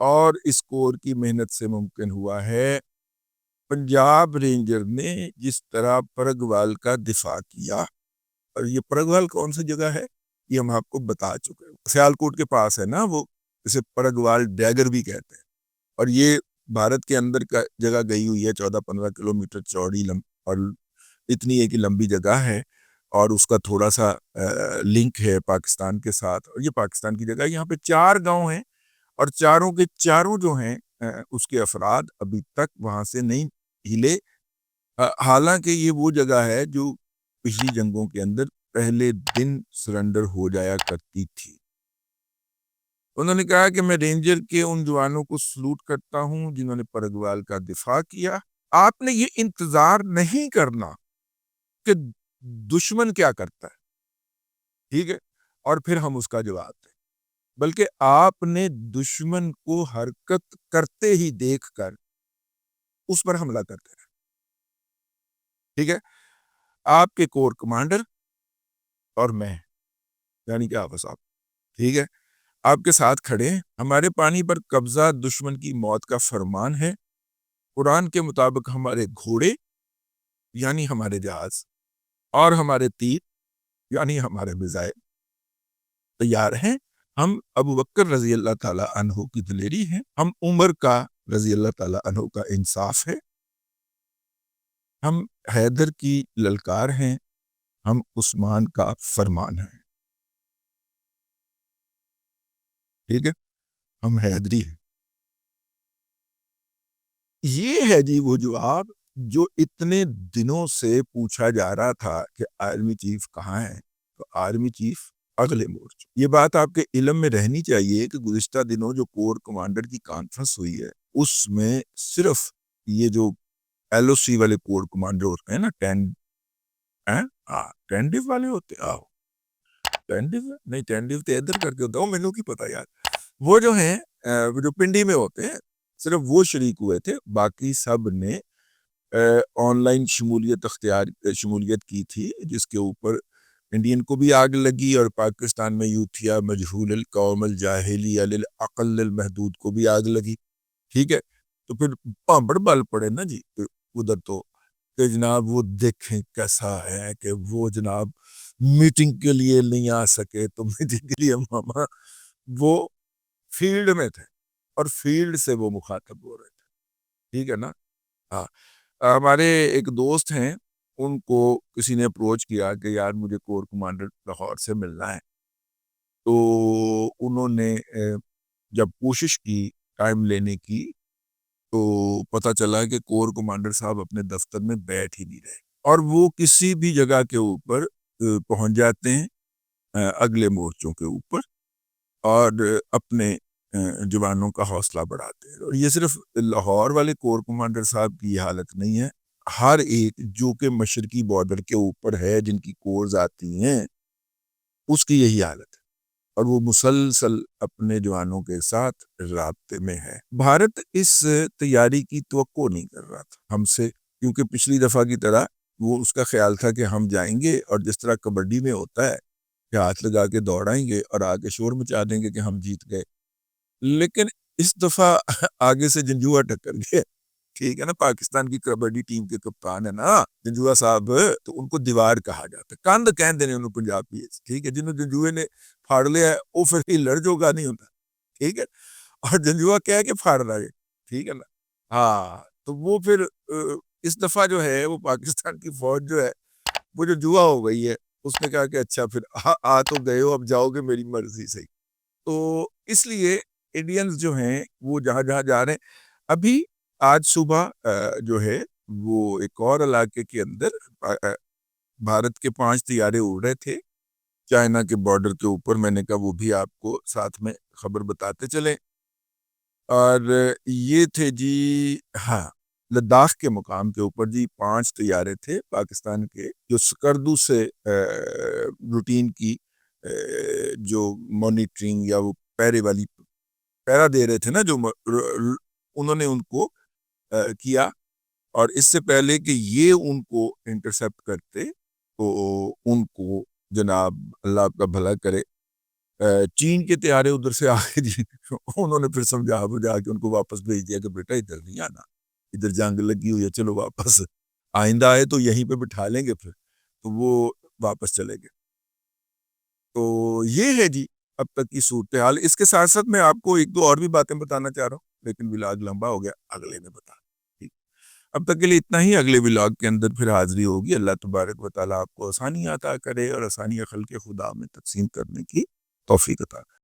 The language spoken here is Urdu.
اور اس کور کی محنت سے ممکن ہوا ہے۔ پنجاب رینجر نے جس طرح پرگوال کا دفاع کیا، اور یہ پرگوال کون سی جگہ ہے یہ ہم آپ کو بتا چکے ہیں، سیالکوٹ کے پاس ہے نا، وہ اسے پرگوال ڈیگر بھی کہتے ہیں، اور یہ بھارت کے اندر کا جگہ گئی ہوئی ہے، 14-15 کلومیٹر چوڑی اور اتنی ایک لمبی جگہ ہے، اور اس کا تھوڑا سا لنک ہے پاکستان کے ساتھ، اور یہ پاکستان کی جگہ۔ یہاں پہ 4 گاؤں ہیں، اور چاروں کے چاروں جو ہیں اس کے افراد ابھی تک وہاں سے نہیں ہلے، حالانکہ یہ وہ جگہ ہے جو پچھلی جنگوں کے اندر پہلے دن سرنڈر ہو جایا کرتی تھی۔ انہوں نے کہا کہ میں رینجر کے ان جوانوں کو سلوٹ کرتا ہوں جنہوں نے پرگوال کا دفاع کیا۔ آپ نے یہ انتظار نہیں کرنا کہ دشمن کیا کرتا ہے، ٹھیک ہے، اور پھر ہم اس کا جواب دیں، بلکہ آپ نے دشمن کو حرکت کرتے ہی دیکھ کر اس پر حملہ کرتے ہیں، ٹھیک ہے۔ آپ کے کور کمانڈر اور میں، یعنی کہ آپ صاحب، ٹھیک ہے، آپ کے ساتھ کھڑے ہیں۔ ہمارے پانی پر قبضہ دشمن کی موت کا فرمان ہے۔ قرآن کے مطابق ہمارے گھوڑے یعنی ہمارے جہاز اور ہمارے تیر یعنی ہمارے میزائل تیار ہیں۔ ہم ابو بکر رضی اللہ تعالیٰ عنہ کی دلیری ہیں، ہم عمر کا رضی اللہ تعالیٰ عنہ کا انصاف ہے، ہم حیدر کی للکار ہیں، ہم عثمان کا فرمان ہیں، ٹھیک ہے، ہم حیدری ہیں۔ یہ ہے جی وہ جواب جو اتنے دنوں سے پوچھا جا رہا تھا کہ آرمی چیف کہاں ہے، تو آرمی چیف اگلے مورچے۔ یہ بات آپ کے علم میں رہنی چاہیے کہ گزشتہ دنوں جو کور کمانڈر کی کانفرنس ہوئی ہے اس میں صرف یہ جو ایل او سی والے کور کمانڈر ہوتے ہیں نا، ٹینڈیو والے ہوتے ہیں، ٹینڈیو نہیں، ٹینڈیو تو ادھر کر کے ہوتا ہے، مینوں کی پتہ یار، وہ جو ہیں وہ جو پنڈی میں ہوتے ہیں صرف وہ شریک ہوئے تھے، باقی سب نے آن لائن شمولیت کی تھی، جس کے اوپر انڈین کو بھی آگ لگی اور پاکستان میں یوتھیا مجہول القوم الجاہلیہ للعقل المحدود کو بھی آگ لگی، ٹھیک ہے۔ تو پھر پامبڑ بال پڑے نا جی ادھر، تو کہ جناب وہ دیکھیں کیسا ہے کہ وہ جناب میٹنگ کے لیے نہیں آ سکے، تو میٹنگ کے لیے ماما وہ فیلڈ میں تھے اور فیلڈ سے وہ مخاطب ہو رہے تھے، ٹھیک ہے نا۔ ہاں، ہمارے ایک دوست ہیں، ان کو کسی نے اپروچ کیا کہ یار مجھے کور کمانڈر لاہور سے ملنا ہے، تو انہوں نے جب کوشش کی ٹائم لینے کی تو پتہ چلا کہ کور کمانڈر صاحب اپنے دفتر میں بیٹھ ہی نہیں رہے، اور وہ کسی بھی جگہ کے اوپر پہنچ جاتے ہیں اگلے مورچوں کے اوپر، اور اپنے جوانوں کا حوصلہ بڑھاتے ہیں۔ اور یہ صرف لاہور والے کور کمانڈر صاحب کی یہ حالت نہیں ہے، ہر ایک جو کہ مشرقی بارڈر کے اوپر ہے، جن کی کورز آتی ہیں، اس کی یہی حالت ہے، اور وہ مسلسل اپنے جوانوں کے ساتھ رابطے میں ہے۔ بھارت اس تیاری کی توقع نہیں کر رہا تھا ہم سے، کیونکہ پچھلی دفعہ کی طرح وہ اس کا خیال تھا کہ ہم جائیں گے اور جس طرح کبڈی میں ہوتا ہے کہ ہاتھ لگا کے دوڑائیں گے اور آگے شور مچا دیں گے کہ ہم جیت گئے، لیکن اس دفعہ آگے سے جنجوہ ٹکر گئے، ٹھیک ہے نا۔ پاکستان کی کبڈی ٹیم کے کپتان ہے نا جنجوہ صاحب، تو ان کو دیوار کہا جاتا ہے، کاند کہندے نے انہوں پنجابی، ٹھیک ہے، جنہوں جنجوے نے پھاڑ لیا ہے وہ پھر ہلڑ جوگا نہیں ہوتا، ٹھیک ہے، اور جنجوہ کہہ کے پھاڑ رہا ہے، ٹھیک ہے نا۔ ہاں، تو وہ پھر اس دفعہ جو ہے وہ پاکستان کی فوج جو ہے وہ جو جوا ہو گئی ہے، اس نے کہا کہ اچھا پھر آ تو گئے ہو، اب جاؤ گے میری مرضی سے، تو اس لیے انڈینز جو ہیں وہ جہاں جہاں جا رہے ہیں۔ ابھی آج صبح جو ہے وہ ایک اور علاقے کے اندر بھارت کے 5 طیارے اڑ رہے تھے چائنا کے بارڈر کے اوپر، میں نے کہا وہ بھی آپ کو ساتھ میں خبر بتاتے چلیں، اور یہ تھے جی، ہاں، لداخ کے مقام کے اوپر جی 5 طیارے تھے پاکستان کے، جو سکردو سے روٹین کی جو مانیٹرنگ یا وہ پیرا دے رہے تھے نا، جو انہوں نے ان کو کیا، اور اس سے پہلے کہ یہ ان کو انٹرسپٹ کرتے تو ان کو جناب اللہ آپ کا بھلا کرے چین کے طیارے ادھر سے آگے جی انہوں نے پھر سمجھا بجھا کے ان کو واپس بھیج دیا کہ بیٹا ادھر نہیں آنا، ادھر جنگ لگی ہوئی ہے، چلو واپس، آئندہ آئے تو یہیں پہ بٹھا لیں گے پھر، تو وہ واپس چلے گئے۔ تو یہ ہے جی اب تک کی صورتحال۔ اس کے ساتھ ساتھ میں آپ کو ایک دو اور بھی باتیں بتانا چاہ رہا ہوں، لیکن ولاگ لمبا ہو گیا، اگلے میں بتا ٹھیک۔ اب تک کے لیے اتنا ہی، اگلے ولاگ کے اندر پھر حاضری ہوگی۔ اللہ تبارک و تعالیٰ آپ کو آسانی عطا کرے اور آسانی خلق خدا میں تقسیم کرنے کی توفیق عطا کرے۔